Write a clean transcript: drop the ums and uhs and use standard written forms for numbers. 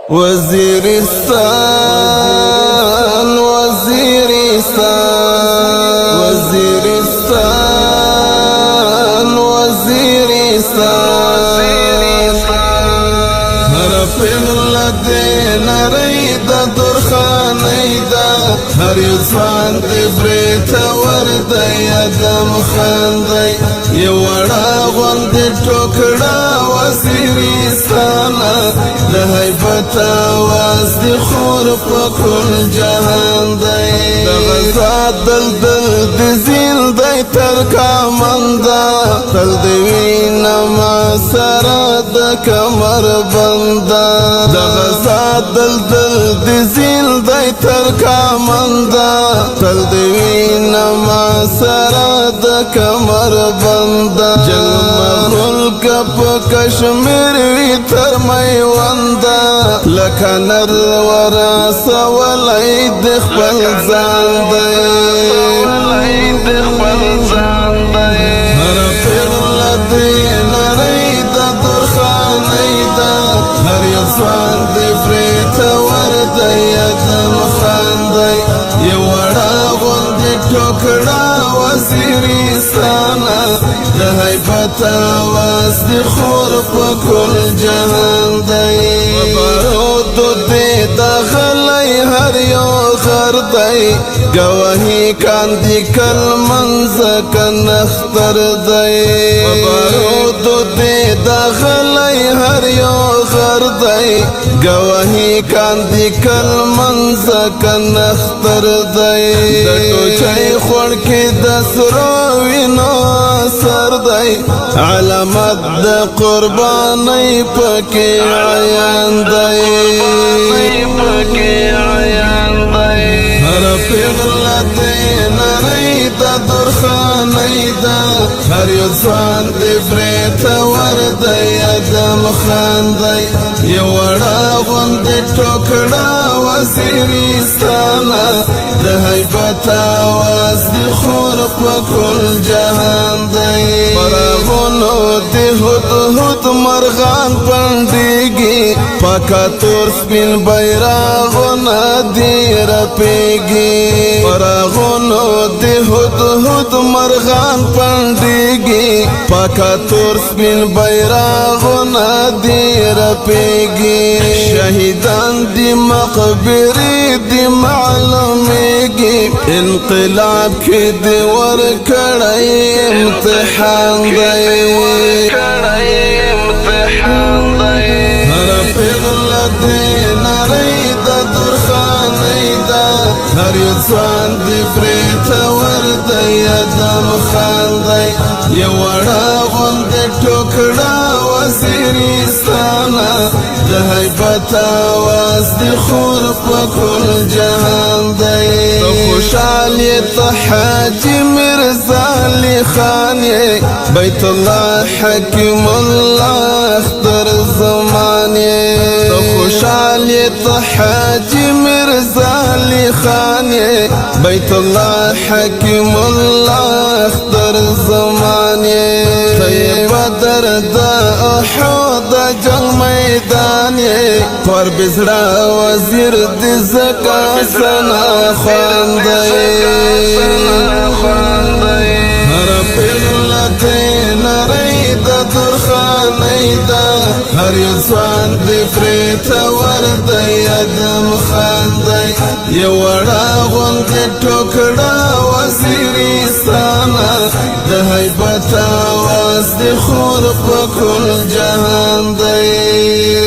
وزیرستان وزیرستان وزیرستان وزیرستان هر پیغله دی نری دا درخانی دا هر یوزان دی بریتا وردی ادم خاندی یو وڑا غوندی ٹوکڑا وزیرستان د حیبت آواز دی خور پا کل جهان دی د غزا دلدل دی زیل دی ترکامندا تل دی وینما سرا د کمر بندا د غزا دلدل دی زیل دی ترکامندا تل دی وینما سرا د کمر بندا جنگ مغلق پا کشمیر وی تر میوندا لکه نر وراس ولی د خپل ځان دی هر پیغله دی نری د درخانی دا هر یو ځوان دی بریته وردی ادم خاندی یو وړه غوندې ټوکړه وزیرستان د حیبت آواز دی خور په کل جهان دی بارودو دی دا غلی هر یو غر دی گواهی کاندی کل منځک نختر دی بارودو دی دا غلی هر یو غر دی گواهی کاندی کل منځک نختر دی د ټوچۍ خوړ کې د سرو وینو سر دی علامت د قربانی پکې عیان دی هر پیغله دی نری د درخانی دا هر یو ځوان دی بریته وردی ادم خاندی یو وړه غوندې ټوکړه وزیرستان د حیبت آواز دی خور په کل جهان دی پراغونو دی هدهد مرغان پنډیږي پاکه تور سپین بیرغونه دی رپیږي پراغونو دی هدهد مرغان پنډیږي پاکه تور سپین بیرغونه دی رپیږي شهیدان دی مقبرې دی معلومیږي انقلاب کې دی ورکړی امتحان دی هر پیغله دی نری د درخانی دا هر یو ځوان دی بریته وردی ادم خاندی یو وړه غوندې ټوکړه وزیرستان د حیبت آواز دی خور په کل جهان دی تو خوشحال یې ته حاجي مرزا علی خان یې بیت الله حکیم الله اختر زمان یې تو خوشحال یې ته حاجي مرزا علی خان یې بیت الله حکیم الله اختر زمان یې بدر د احد جنگ میدان یې پر بزړه وزیر د زکا سنا خواندی هر پیغله دی نری د درخانی دا هر یو ځوان دی بریته وردی ادم خاندی یو وړه غوندې ټوکړه وزیرستان د حیبت آواز دی خور په کل جهان دی